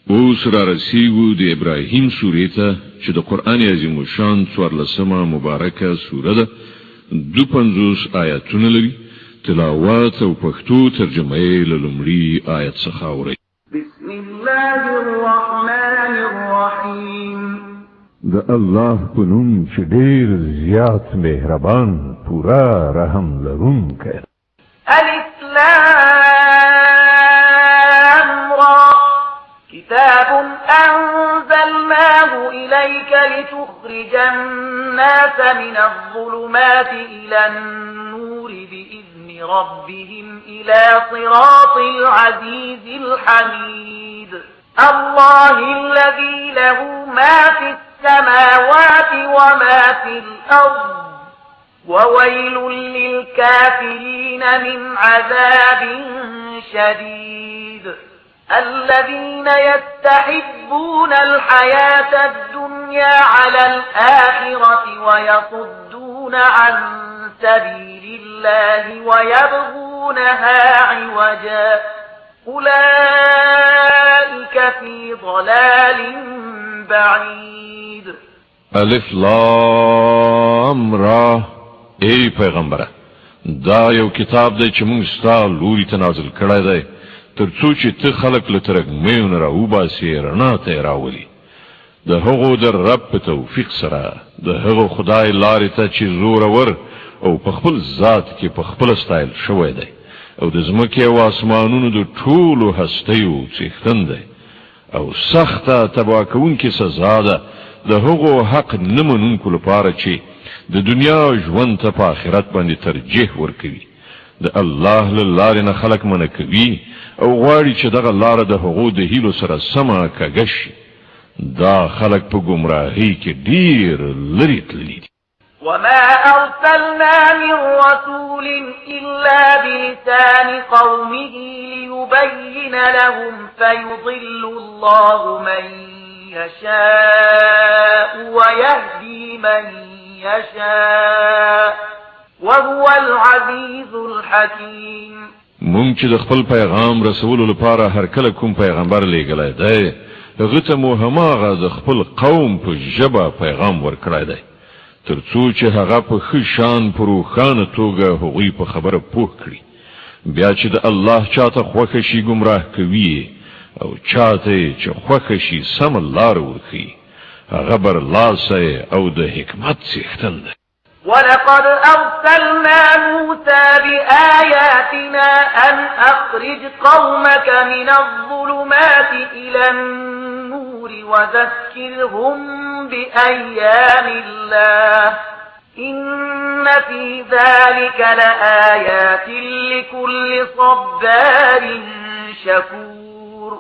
اوس را رسیږو د ابراهیم سورې ته چې د قرآن عظیم الشان 14 مبارکه سوره ده. 52 آیاتونه لري. تلاوت او پښتو ترجمه یې له لومړي آیت څخه اورئ. بسم الله الرحمن الرحیم. د الله په نوم چې ډېر زیات مهربان پورا رحم لرونکی. الف لام را كتاب أنزلناه إليك لتخرج الناس من الظلمات إلى النور بإذن ربهم إلى صراط العزيز الحميد. الله الذي له ما في السماوات وما في الأرض وويل للكافرين من عذاب شديد. الذين يستحبون الحياة الدنيا على الآخرة ويصدون عن سبيل الله ويبغونها عوجا أولئك في ضلال بعيد. الف لام را. ای پیغمبره، دا یو کتاب دی چې موږ ستا لوري ته نازل کړی دی ترڅو چې ته خلق له ترږمیو نه راوباسې، رڼا ته یې راولي. د هغو د رب په توفیق سره د هغو خدای لارې ته چې زورور او په خپل ذات کې په خپل ستایل شوی دی او د ځمکې او اسمانونو د ټولو هستیو څښتن دی او سخته تباه کوونکې سزا ده د هغو حق نه منونکو لپاره چې د دنیا ژوند ته په آخرت باندې ترجیح ورکوي. د الله له لارې نه خلک منع کوي او غواړي چې دغه لاره د هغو د هیلو سره سمه کږه شي. دا خلک په ګمراهۍ کې ډېر لرې تللي دي. وما أرسلنا من رسول إلا بلسان قومه ليبين لهم فيضل الله من يشاء ويهدي من يشاء وهو العزيز الحكيم. مونږ چې د خپل پیغام رسولو لپاره هر کله کوم پیغمبر لېږلی دی هغه ته مو هماغه د خپل قوم په ژبه پیغام ورکړی دی ترڅو چې هغه په ښه شان په روښانه توګه هغوی په خبره پوه کړي. بیا چې د الله چاته خوښه شي ګمراه کوي او چاته چې خوښه شي سمه لاره ورښیي. هغه برلاسی او د حکمت څښتن دی. ولقد أرسلنا موسى بآياتنا أن أخرج قومك من الظلمات إلى النور وذكرهم بأيام الله إن في ذلك لآيات لكل صبار شكور.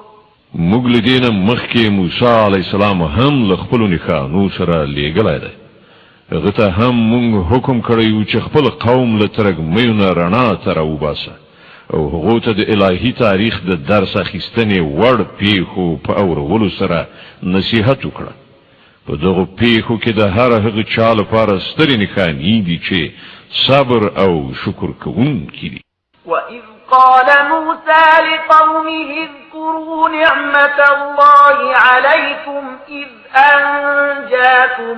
موږ له دې نه مخکې موسی علیه السلام هم له خپلو نښانو سره لېږلی دی. هغه ته هم موږ حکم کړی و چې خپل قوم له ترږمیو نه رڼا ته راوباسه او هغو ته د الهي تاریخ د درس اخیستنې وړ پیښو په اورولو سره نصیحت وکړه. په دغو پیښو کې د هر هغه چا لپاره سترې نښانې دي چې صبر او شکر کوونکي دي. وإذ قال موسى لقومه اذكروا نعمة الله عليكم إذ أنجاكم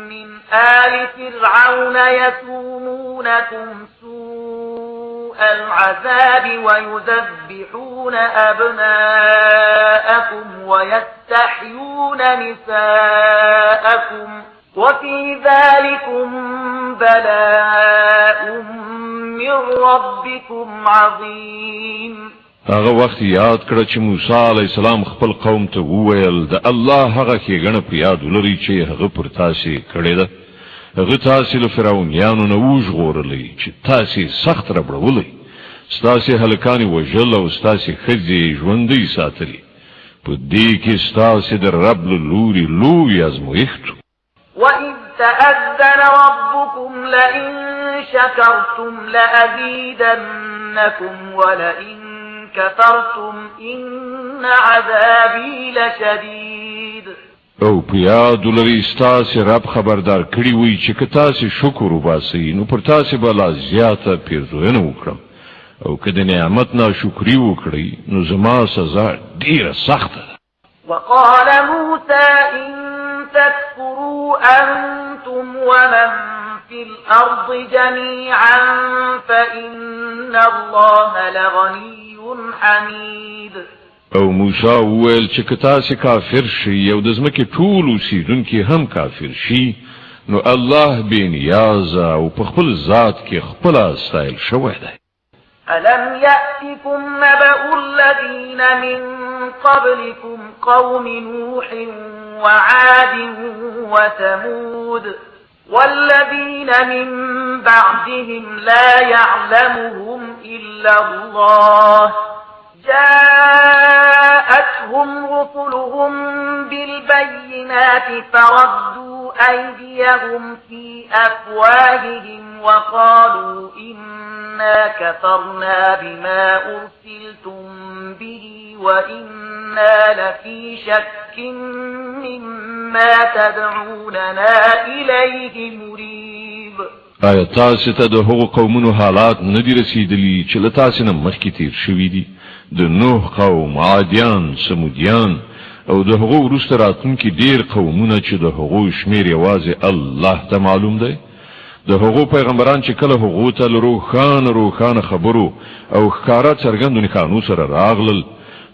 من آل فرعون يسومونكم سوء العذاب ويذبحون أبناءكم ويستحيون نساءكم وفي ذلكم بلاء من ربكم عظيم. هغه وخت یاد کړه چې موسی علیه السلام خپل قوم ته وویل د الله هغه ښېګڼه په یاد ولرئ چې هغه پر تاسې کړې ده. هغه تاسې له فرعونیانو نه وژغورلی چې تاسې سخت ربړولی، ستاسې هلکانې وژل او ستاسې ښځې ژوندۍ ساتلي. په دې کې ستاسې د رب له لوري لوی ازمویښت. وَإِذْ تَأَذَّنَ رَبُّكُمْ لَئِن شَكَرْتُمْ لَأَزِيدَنَّكُمْ وَلَئِن كَفَرْتُمْ إِنَّ عَذَابِي لَشَدِيدٌ. او په یاد ولرئ ستاسې رب خبردار کړي وي چې که تاسې شکر وباسئ نو پر تاسې به لا زیاته پیرزوینه وکړم او که د نعمت ناشکري وکړئ نو زما سزا ډیره سخته ده. وقال موسى إن تكفروا أنتم ومن في الأرض جميعا فإن الله لغني حميد. او موسی وویل چې که تاسې کافر شئ او د ځمکې ټول اوسېدونکي هم کافر شي نو الله بې نیازه او په خپل ذات کې خپله ستایل شوی دی. ألم يأتكم نبأ الذين من قبلكم قوم نوح وعاد وثمود والذين من بعدهم لا يعلمهم إلا الله جاءتهم رسلهم بالبينات فردوا أيديهم في أفواههم وقالوا إنا كفرنا بما أرسلتم به وإنا لفي شك مما تدعوننا إليه مريب. آیا تاسو ته د هغو قومونو حالات نه دي رسیدلي چې له تاسې نه مخکې تیر شوي دي؟ د نوح قوم، عادیان، سمودیان او د هغو وروسته راتلونکي ډېر قومونه چې د هغو شمېر یوازې الله ته معلوم دی. د هغو پیغمبران چې کله هغو ته له روښانه خبرو او ښکاره څرګندو نښانو سره راغلل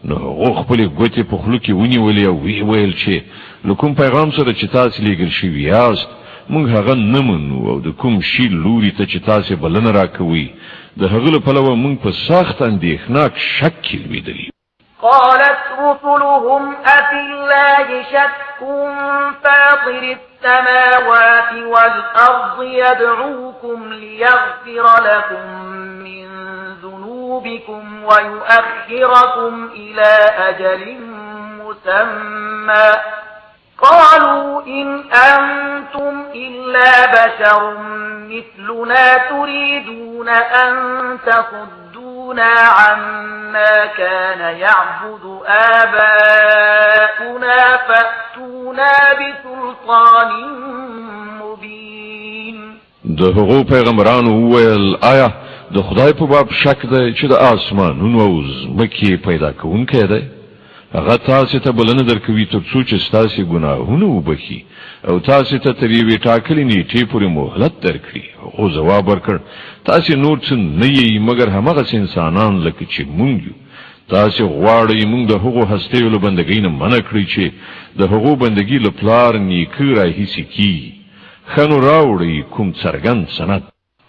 نو هغو خپلې ګوتې په خولو کې ونیولې او ویې ویل چې له کوم پیغام سره چې تاسې لېږل شوي یاست موږ هغه نه منو او د کوم شي لوري ته چې تاسې بلنه راکوئ د هغه له پلوه موږ په سخت اندېښناک شک کې لوېدلي. قالت رسلهم أفي الله شك فاطر السماوات والأرض يدعوكم ليغفر لكم من ذنوبكم ويؤخركم إلى أجل مسمى قالوا إن أنتم إلا بشر مثلنا تريدون أن تصدونا عما كان يعبد آباؤنا فأتونا بسلطان مبين. د هغو پیغمبرانو وویل آیا د خدای په باب شک دی چې د آسمانونو او ځمکې پیدا کوونکی دی؟ هغه تاسې ته بلنه درکوي تر څو چې ستاسې ګناهونه وبخي او تاسې ته تر یوې ټاکلې نیټې پورې مهلت درکړي. هغو ځواب ورکړ تاسې نور څه نه یئ مګر همغسې انسانان لکه چې مونږ یو. تاسې غواړئ مونږ د هغو هستیو له بندګۍ نه منع کړئ چې د هغو بندګي له پلار نیکه راهیسې کیږي. ښه نو راوړئ کوم څرګند سند.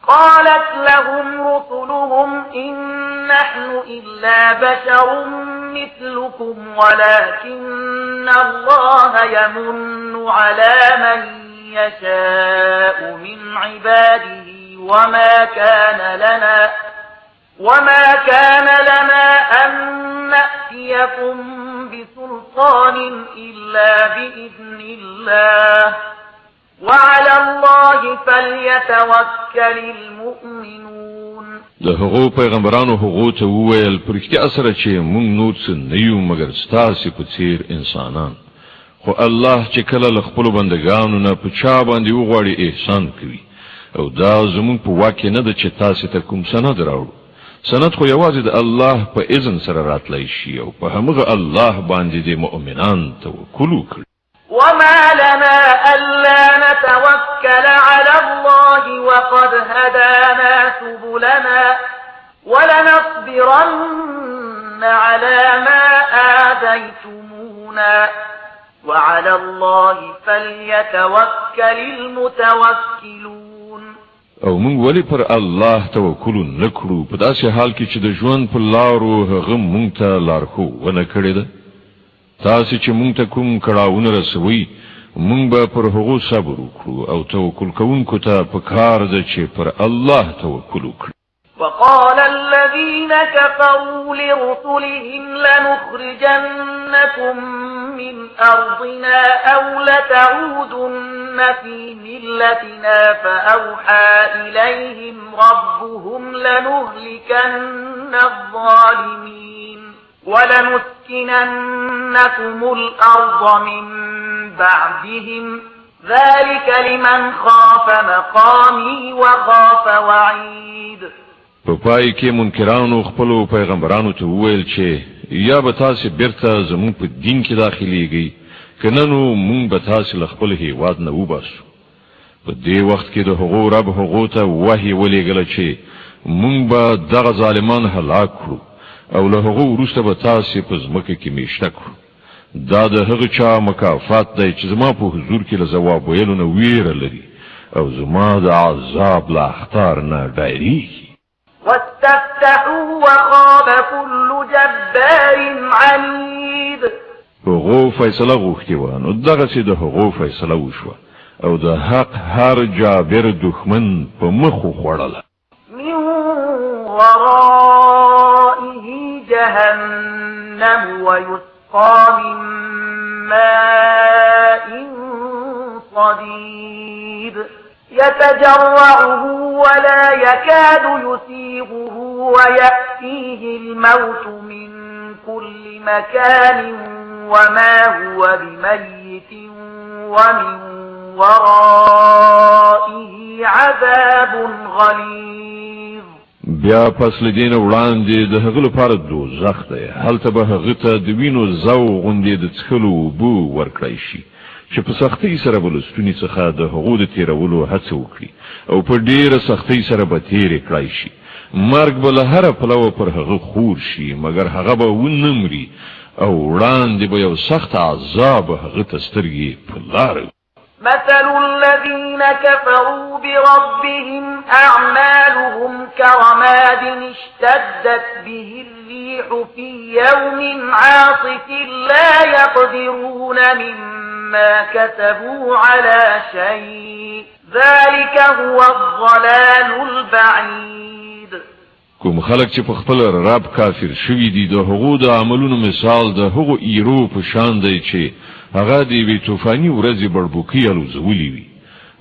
قالت لهم رسلهم إن نحن إلا بشر مثلكم ولكن الله يمن على من يشاء من عباده وما كان لنا أن نأتيكم بسلطان إلا بإذن الله وعلى الله فليتوكل المؤمنون. د هغو پیغمبرانو هغو ته وویل په رښتیا سره چې موږ نور څه نه یو مګر ستاسې په څېر انسانان خو الله چې کله له خپلو بندګانو نه په چا باندې وغواړي احسان کوي او دا زموږ په واک کې نه ده چې تاسې ته کوم سند راوړو. سند خو یوازې د الله په اذن سره راتلی شي او په همغه الله باندې د مؤمنان توکل وکړي. وما لنا ألا نتوكل على الله وقد هدانا سبلنا ولنصبرن على ما آذيتمونا وعلى الله فليتوكل المتوكلون. او موږ ولې پر الله توکل نکړو په داسې حال کې چې د ژوند په لارو هغه موږ ته لارښوونه کړې ده؟ تاسې چې موږ ته کوم کړاوونه رسوي موږ به پر هغو صبر وکړو او توکل کوونکو ته پکار ده چې پر الله توکل وکړي. وقال الذين كفروا لرسلهم لنخرجنكم من أرضنا أو لتعودن في ملتنا فأوحى إليهم ربهم لنهلكن الظالمين ولنسكننكم الأرض من بعدهم ذلك لمن خاف مقامي وخاف وعيد. په پای کې منکرانو خپلو پیغمبرانو ته وویل چې یا به تاسې بیرته زموږ په دین کې داخلیږئ که نه نو موږ به تاسې له خپل هیواد نه وباسو. په دې وخت کې د هغو رب هغو ته وحی ولېږله چې موږ به دغه ظالمان هلاک کړو او له هغو وروسته به تاسې په ځمکه کې میشته کړو. دا د هغه چا مکافات دی چې زما په حضور کې له ځواب ویلو نه ویره لري او زما د عذاب له اخطار نه ډارېږي. واستفتحوا وخاب كل جبار عنيد. هغو فیصله غوښتې وه نو دغسې د هغو فیصله وشوه او د حق هر جابر دښمن په مخ وخوړله. من ورائه جهنم ويسقى من ماء صديد يتجرعه ولا يكاد يسيغه ويأتيه الموت من كل مكان وما هو بميت ومن ورائه عذاب غليظ. بیا پس لدین وړاندې د هغه لپاره دوزخ دی، هلته به هغه ته د وینو زو غوندې د څښلو اوبه ورکړی شي چې په سختۍ سره به له ستوني څخه د هغو د تېرولو هڅه وکړي او په ډېره سختۍ سره به تېرې کړی شي. مرګ به له هره پلوه پر هغه خور شي مګر هغه به ونه مري او وړاندې به یو سخت عذاب هغه ته سترګې په لاره. مثل الذين كفروا بربهم أعمالهم كرماد اشتدت به الريح في يوم عاصف لا يقدرون مما كسبوا على شيء ذلك هو الضلال البعيد. کوم خلق چې په خپل رب کافر شوي دي د هغو د عملونو مثال د هغو ایرو په شان دی چې هغه د یوې طوفاني ورځې بړبوکۍ الوزولې وي.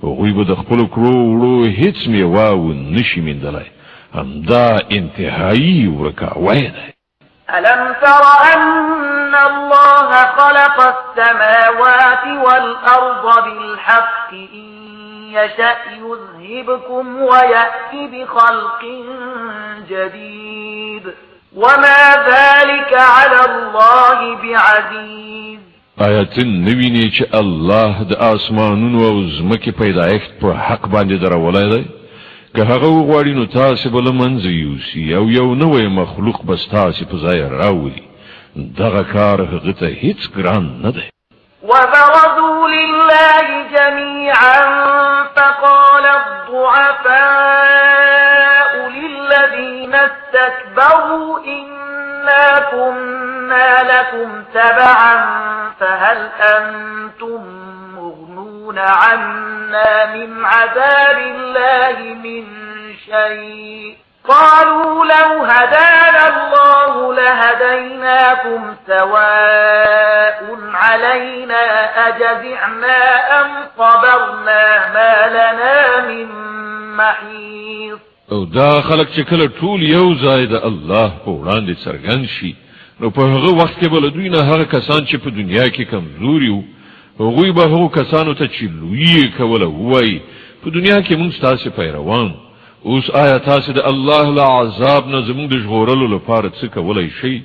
هغوی به د خپلو کړو وړو هیڅ میوه ونشي موندلی. همدا انتهایی ورکاوی دی. ألم تر أن الله خلق السماوات والأرض بالحق إن يشأ يذهبكم ويأتي بخلق جديد وما ذلك على الله بعزيز. آیت نویني چې الله د آسمانونو او ځمکې پیدایښت په حق باندې درولی دی. که هغه وغواړي نو تاسې به له منځه یوسي او یو نوی مخلوق به ستاسې په ځای راولي. دغه کار هغه ته هیڅ ګران نه دی. وبرزوا لله جميعا فقال الضعفاء للذين استكبروا إنا كنا لكم تبعا فهل أنتم مغنون عنا من عذاب الله من شيء قالوا لو هدانا الله لهديناكم سواء علينا أجزعنا أم صبرنا ما لنا من محيص. او دا خلق چې کله ټول یو ځای د الله په وړاندې څرګند شي نو په هغه وخت کې به له دوی نه هغه کسان چې په دنیا کې کمزوري وو هغوی به هغو کسانو ته چې لوی یې کوله ووایي په دنیا کې موږ ستاسې پیروان اوس آیا تاسې د الله له عذاب نه زموږ د ژغورلو لپاره څه کولی شئ؟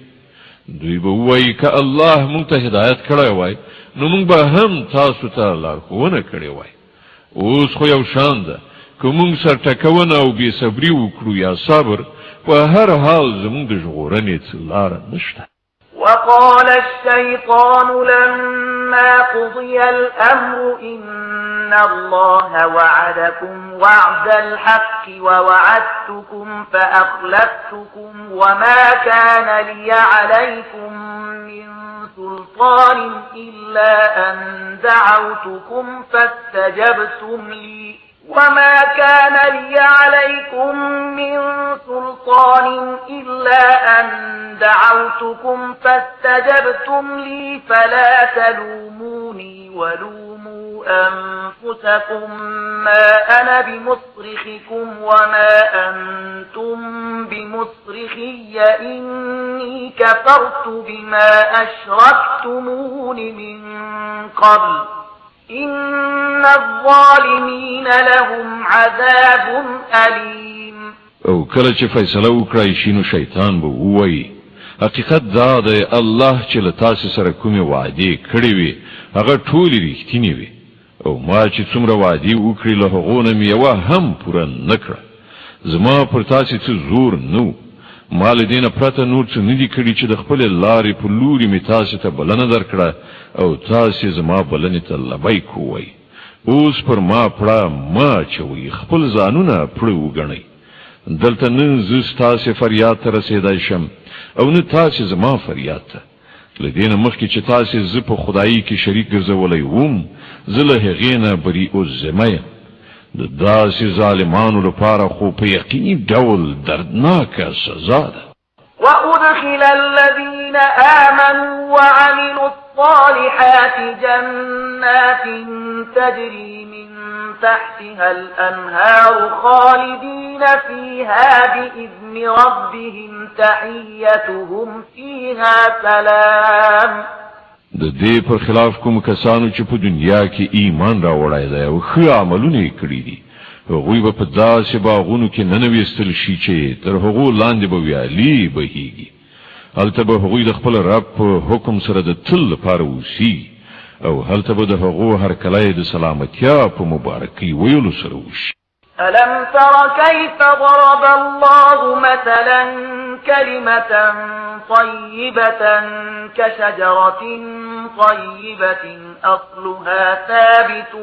دوی به ووایي که الله موږ ته هدایت کړی وای نو موږ به هم تاسو ته لارښوونه کړې وای. اوس خو یو شان ده که موږ سرټکونه او بې صبري وکړو یا صبر په هر حال زموږ د ژغورنې څه لاره نشته. وقال الشيطان لما قضي الأمر إن الله وعدكم وعد الحق ووعدتكم فأخلفتكم وما كان لي عليكم من سلطان إلا أن دعوتكم فاستجبتم لي وما كان لي عليكم من سلطان إلا أن دعوتكم فاستجبتم لي فلا تلوموني ولوموا أنفسكم ما أنا بمصرخكم وما أنتم بمصرخي إني كفرت بما أشركتمون من قبل إن الظالمين لهم عذاب أليم. او کله چې فیصله وکړای شي نو شیطان به ووایي حقیقت دا دی الله چې له تاسو سره کومې وعدې کړې وي هغه ټولې رښتینې وي او ما چې څومره وعدې وکړې له هغو نه مې یوه هم پوره نه کړه زما پر تاسې څه زور نه ما له دې نه پرته نور څه نه دي کړي چې د خپلې لارې په لوري مې تاسې ته بلنه درکړه او تاسې زما بلنې ته لبیک ووایئ اوس پر ما پړه مه اچوئ خپل ځانونه پړه وګڼئ دلته نه زه ستاسې فریاد ته رسېدی شم او نه تاسې زما فریاد ته له دې نه مخکې چې تاسې زه په خدایي کې شریک ګرځولی وم زه له هغې نه بریء الذمه یم د داسې ظالمانو لپاره خو په یقیني ډول دردناکه سزا ده وأدخل الذين آمنوا وعملوا الصالحات جنات تجري من تحتها الأنهار خالدين فيها بإذن ربهم تحيتهم فيها سلام د دې پر خلاف کوم کسانو چې په دنیا کې ایمان راوړی دی او ښه عملونه یې کړي دي هغوی به په داسې باغونو کې ننویستل شي چې تر هغو لاندې به ویالې بهیږي هلته به هغوی د خپل رب په حکم سره د تل لپاره اوسي او هلته به د هغو هرکلی د سلامتیا په مبارکۍ ویلو سره وشي ألم تر كيف ضرب الله مثلا كلمة طيبة كشجرة طيبة أصلها ثابت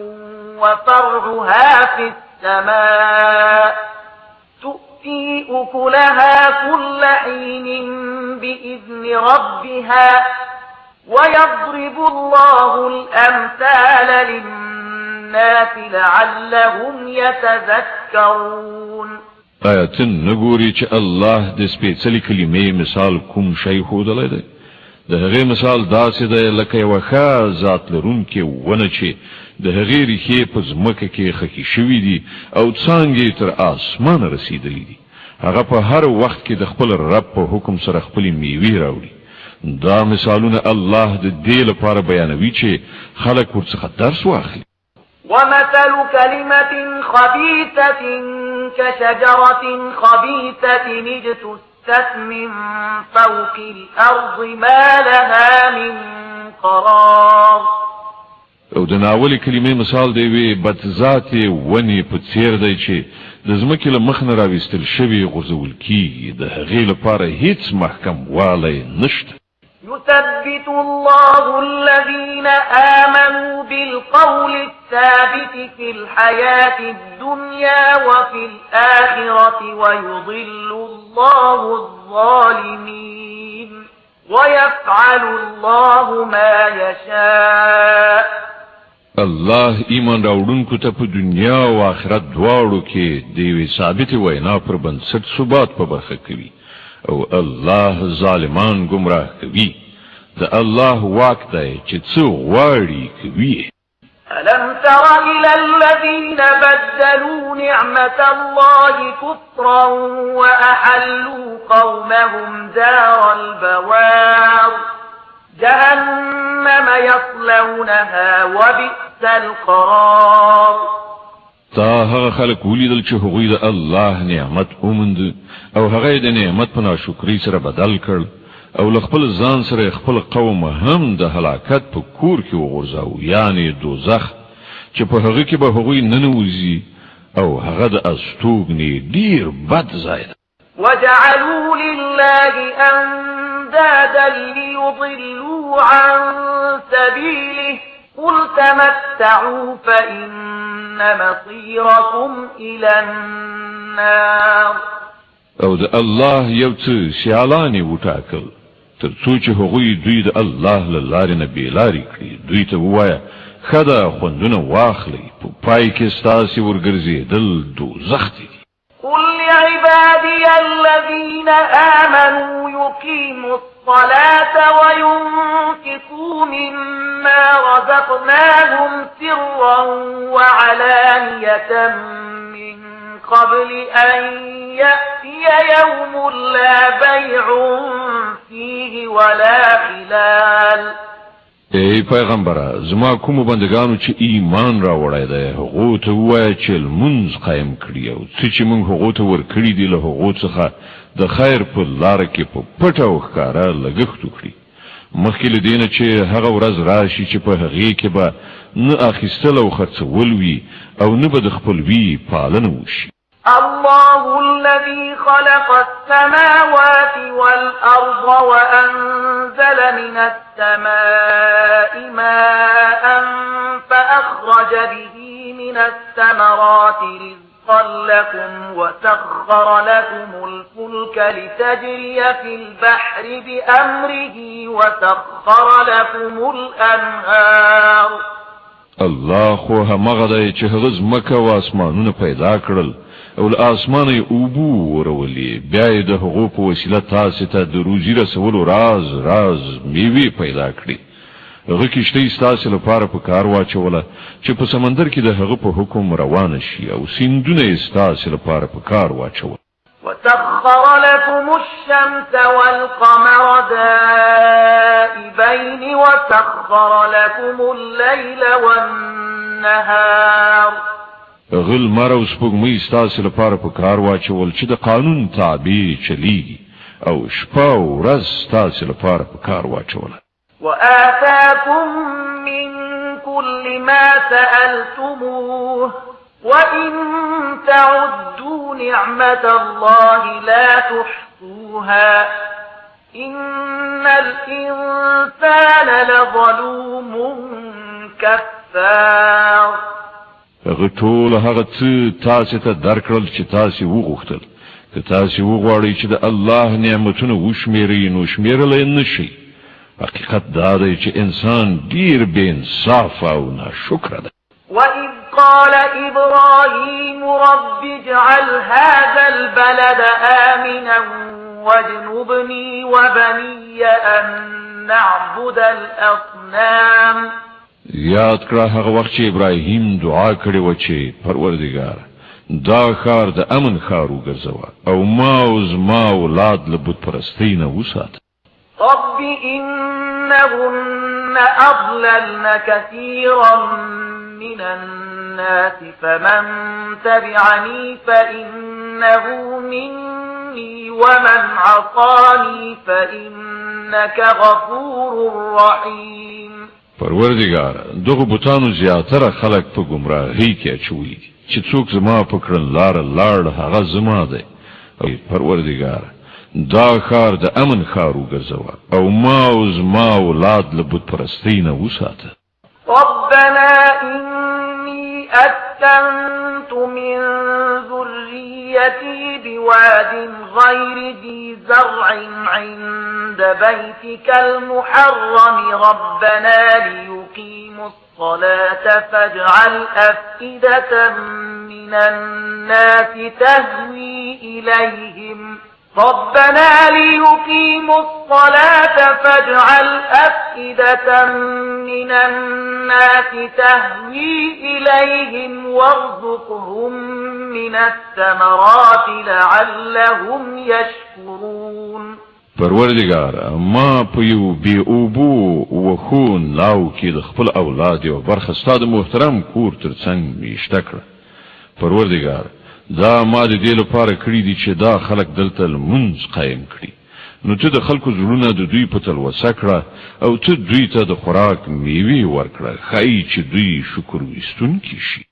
وفرعها في السماء تؤتي أكلها كل حين بإذن ربها ويضرب الله الأمثال للناس لعلهم يتذكرون آیتن نګوري چې الله د سپېڅلې کلمې مثال کوم شی ښودلی دی د هغې مثال داسې دی لکه یوه ښه ذات لرونکې ونه چې د هغې ریښې په ځمکه کې خښې شوي دي او څانګې تر اسمانه رسېدلي دي هغه په هر وخت کې د خپل رب په حکم سره خپلې میوې راوړي دا مثالونه الله د دې لپاره بیانوي چې خلک ورڅخه درس واخلي ومثل كلمة خبيثة كشجرة خبيثة اجتثت من فوق الأرض ما لها من قرار او د ناولې کلمې مثال دی وی بدذاتې ونې په څیر دی چې د ځمکې له مخ نه راویستل شوي غورځول کېږي د هغې لپاره هیڅ محکم والی نشته يثبت الله الذين آمنوا بالقول الثابت في الحياة الدنيا وفي الآخرة ويضل الله الظالمين ويفعل الله ما يشاء الله ایمان راوړونکو ته په دنیا او آخرت دواړو کې د یوې ثابتې وینا پر بنسټ ثبات په برخه کوي او الله ظالمان گمراه کوي د الله واک دی چې څه غواړي کوي ألم تر إلى الذين بدلوا نعمة الله كفرا وأحلوا قومهم دار البوار جهنم يصلونها وبئس القرار تا هغه خلک ولیدل چې هغوی د الله نعمت وموند او هغه د نعمت په ناشکرۍ سره بدل کړ او له خپل ځان سره خپل قوم هم د هلاکت په کور کې وغورځاو یعنی دوزخ چې په هغه کې به هغوی ننوځي او هغه د استوګنې ډیر بد ځای ده وجعلوا لله أندادا ليضلوا عن سبيله قل تمتعوا فإن مصيركم إلى النار او د الله یو څه سیالانې وټاکل تر څو چې هغوی دوی د الله له لارې نه بېلارې کړي دوی ته ووایه ښه ده خوندونه واخلئ په پای کې ستاسې ورګرځېدل دوزخ دي قل لعبادي الذين آمنوا يقيموا الصلاة وينفقوا مما رزقناهم سرا وعلانية من قبل أن يأتي يوم لا بيع فيه ولا خلال ای پیغمبره زما کوم بندگانو چې ایمان راوړی دی هغو ته ووایه چې لمونځ قایم کړي او څه چې موږ هغو ته ورکړي دي له هغو څخه د خیر په لار کې په پټه او ښکارا لګښت وکړي مخکې له دې نه چې هغه ورځ راشي چې په هغې کې به نه اخیستل او خرڅول وي او نه به د خپلوي پالنه وشي. الله الذي خلق السماوات والأرض وأنزل من السماء ماء فأخرج به من الثمرات رزقا لكم وسخر لكم الفلك لتجري في البحر بأمره وسخر لكم الأنهار. الله خو همغه دی چې هغه ځمکه او اسمانونه پیدا کړل او له اسمانه یې اوبه ورولې بیا یې د هغو په وسیله تاسې ته د روزي رسولو راز میوې پیدا کړي هغه کښتۍ ستاسې لپاره په کار واچوله چې په سمندر کې د هغه په حکم روانه شي او سیندونه یې ستاسې لپاره په کار واچول. وسخر لكم الشمس والقمر دائبين وسخر لكم الليل والنهار. غل مر او سپوږمۍ ستاسې لپاره په کار واچول چې د قانون تابع چلیږي او شپه او ورځ ستاسې لپاره په کار واچوله. وآتاكم من كل ما سألتموه وإن تعدوا نعمة الله لا تحصوها إن الإنسان لظلوم كفار. هغه ټول هغه څه تاسې ته درکړل چې تاسې وغوښتل که تاسې وغواړئ چې د الله نعمتونه وشمېرئ نو شمېرلی نه شئ. حقیقت دا دی چې انسان ډیر بې انصافه او ناشکره ده. وإذ قال إبراهيم رب اجعل هذا البلد آمنا واجنبني وبني أن نعبد الأصنام. یاد کړه هغه وخت چې ابراهیم دعا کړې و چې پروردګار دا ښار د امن ښار وګرځوه او ما او زما اولاد له بت پرستۍ نه وساته. رب إنهن أضللن كثيرا من الناس فمن تبعني فإنه مني ومن عصاني فإنك غفور رحيم. پروردګار دغه بوتانو زیاتره خلک په گمراهۍ کې اچوي چې څوک زما په کړنلاره لاړ هغه زما دی او پروردګار دا ښار د امن ښار وګرځوه او ما او زما اولاد له بت پرستۍ نه وساته. ربنا إني أسكنت من ذريتي بواد غير ذي زرع عند بيتك المحرم ربنا ليقيموا الصلاة فاجعل أفئدة من الناس تهوي إليهم ربنا ليقيموا الصلاة فاجعل أفئدة من الناس تهوي إليهم وارزقهم من الثمرات لعلهم يشكرون. پروردګار ما په یو بی اوبو وخو لاو کې د خپل اولاد او برخه ستاد محترم کور ترڅنګ میشته کړه. پروردګار دا ما د دې لپاره کړی دي چې دا خلک دلته لمونځ قایم کړي نو ته د خلکو زړونه د دوی په تلوسه کړه او ته دوی ته د خوراک میوې ورکړه ښایي چې دوی شکر ویستونکي شي.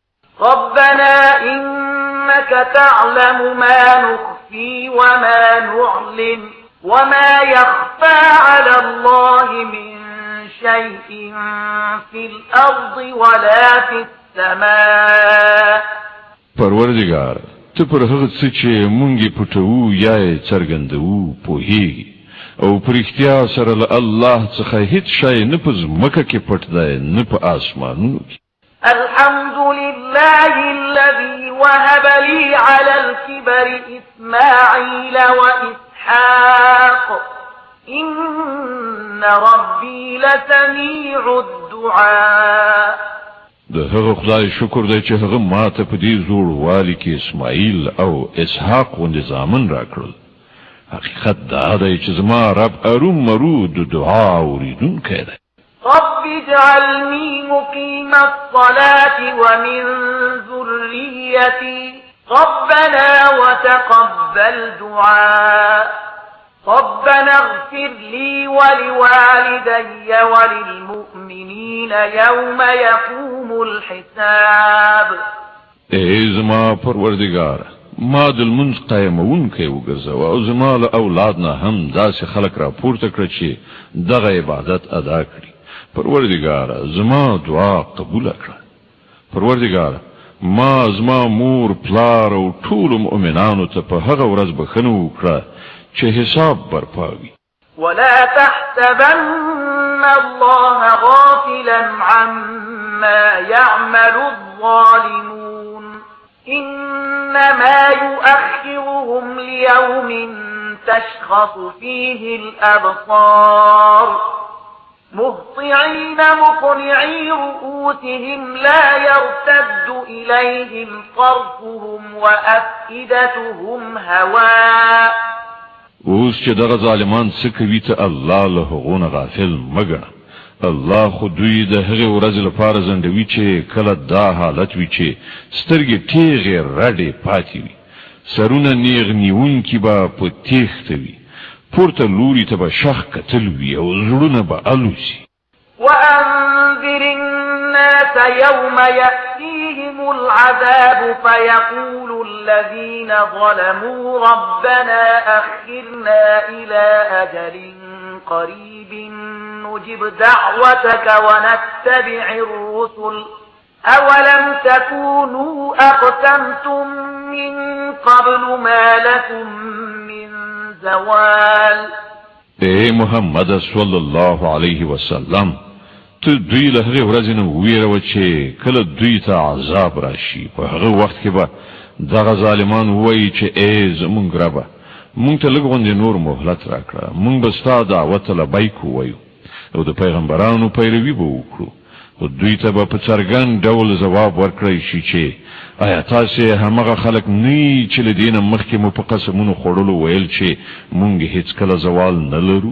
ربنا إنك تعلم ما نخفي وما نعلن وما يخفى على الله من شيء في الأرض ولا في السماء. پروردګار ته پر هغه څه چې مونږ پټو یا څرګندو پوهیږي او پر اختیار سره له الله څخه هیڅ شی نه په ځمکه کې پټ دی نه په اسمانونو کې. الحمد لله الذي وهب لي على الكبر إسماعيل وإسحاق إن ربي لسميع الدعاء. د هغه خدای شکر دی چې هغه ماته په دې زوړ والی کې اسماعیل او اسحاق غوندې زامن راکړل. حقیقت دا دی چې زما رب اروم مرو د دعا اوریدونکی دی. رب اجعلني مقيم الصلاة ومن ذريتي ربنا وتقبل دعاء ربنا اغفر لي ولوالدي وللمؤمنين يوم يقوم الحساب. ای زما پروردگار، ما د لمونځ قایمونکی وګرځوه او زما له اولاد نه هم داسې خلک را پورته کړه چې دغه عبادت ادا کړي. پروردگار زما دعا قبول کړه. پروردگار ما زما مور پلار او ټول مؤمنانو ته په هغه ورځ بخښنه وکړه چې حساب برپاوي. ولا تحسبن الله غافلا عما يعمل الظالمون إنما يؤخرهم ليوم تشخص فيه الأبصار مهطعين مقنعي رؤوسهم لا يرتد إليهم طرفهم وأفئدتهم هواء. اوس چې دغه ظالمان څه کوي ته الله له هغونه غافل مګنه. الله خو دوی د هغې ورځې لپاره ځنډوي چې کله دا حالت وي چې سترګې تیغې رډې پاتې وي، سرونه نیغ نیونکي به په تیښته وي، پورته لوري ته به شخ کتل وي او زړونه به الوزي. وأنذر الناس يوم يأتيهم العذاب فيقول الذين ظلموا ربنا أخرنا إلى أجل قريب نجب دعوتك ونتبع الرسل أولم تكونوا أقسمتم من قبل ما لكم من زوال. اے محمد صلی الله علیه وسلم، ته دوی له هغې ورځې نه وویروه چې کله دوی ته عذاب راشي، په هغه وخت کې به دغه ظالمان ووایي چې ای زمونږ ربه، مونږ ته لږ غوندې نور مهلت راکړه، مونږ به ستا دعوت ته لبیک ووایو او د پیغمبرانو پیروي به وکړو. خو دوی ته به په څرګند ډول ځواب ورکړی شي چې آیا تاسې همغه خلک نه چې له دې نه مخکې مو په قسمونو خوړلو ویل چې مونږ هېڅکله زوال نه لرو.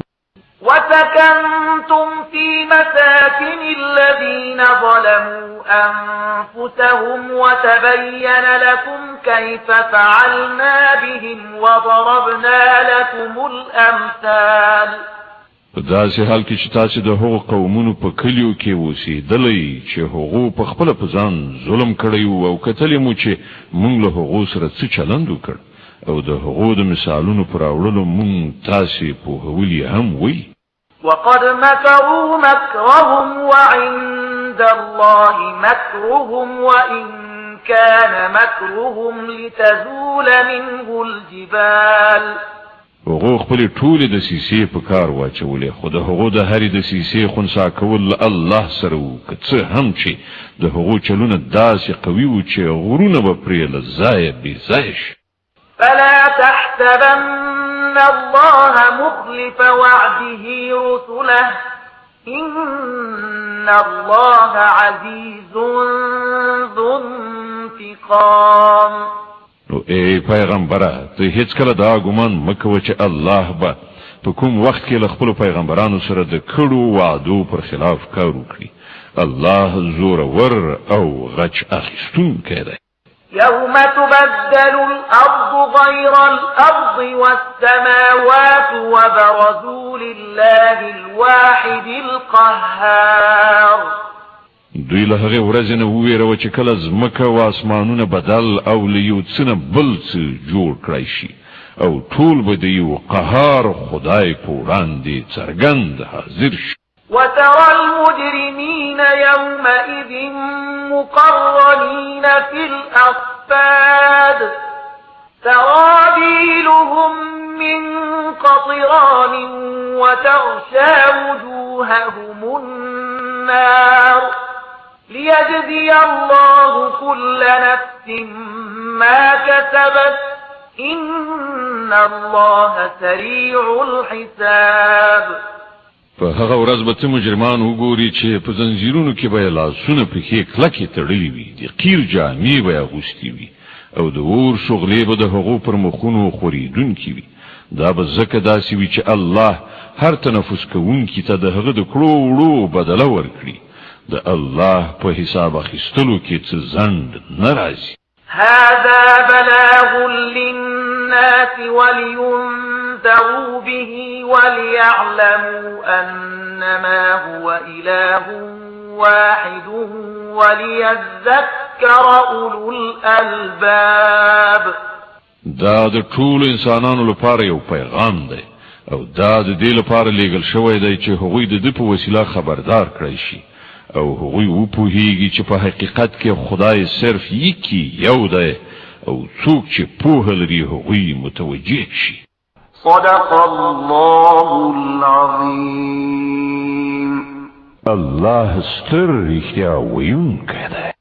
وسكنتم في مساكن الذين ظلموا أنفسهم وتبين لكم كيف فعلنا بهم وضربنا لكم الأمثال. په داسې حال کې چې تاسې د هغو قومونو په کلیو کې اوسېدلی چې هغو په خپله په ځان ظلم کړی و او کتلې مو چې مونږ له هغو سره څه چلند وکړ او د هغو د مثالونو په راوړلو مونږ تاسې پوهولي هم وی. وقد مكروا مكرهم وعند الله مكرهم وإن كان مكرهم لتزول منه الجبال. هغو خپلې ټولې دسیسې په کار واچولې، خو د هغو د هرې دسیسې خنثی کول له الله سره وو، که څه هم چې د هغو چلونه داسې قوي وو چې غرونه به پرې له ځایه بې ځایه شي. فلا تحسبن الله مخلف وعده رسله إن الله عزيز ذو انتقام. نو ای پیغمبره، ته هیڅکله دا ګمان مه کوه چې الله به په کوم وخت کې له خپلو پیغمبرانو سره د کړو وعدو پر خلاف کار وکړي. الله زورور او غچ اخیستونکی دی. يوم تبدل الأرض غير الأرض والسماوات وبرزوا لله الواحد القهار. دوی له هغې ورځې نه وویروه چې کله ځمکه او اسمانونه بدل او له یو څه نه بل څه جوړ کړی شي او ټول به د یو قهار خدای په وړاندې څرګند حاضر شي. وترى المجرمين يومئذ مقرنين في الأصفاد سرابيلهم من قطران وتغشى وجوههم النار ليجزي الله كل نفس ما كسبت إن الله سريع الحساب. په هغه ورځ به څه مجرمان وګوري چې په زنځیرونو کې به یې لاسونه پښې کلکې تړلي وي، د قیر جامې به یې اغوستې وي او د اور شغلې به د هغو پر مخونو خورېدونکي وي. دا به ځکه داسې وي چې الله هر تنفس کوونکي ته د هغه د کړو وړو بدله ورکړي. د الله په حساب اخیستلو کې څه ځنډ نه راځي. هذا بلاغ للناس ولينذروا به وليعلموا أنما هو إله واحد وليذكر أولو الألباب. دا د ټول انسانانو لپاره یو پیغام دی او دا د دې لپاره لیږل شوی دی چې هغوی د دې په وسیله خبردار کړی شي او هغوی وپوهیږي چې په حقیقت کې خدای صرف یکی یو دی او څوک چې پوهه لري هغوی متوجه شي. صدق الله العظیم. الله ستر رښتیا ویونکی دی.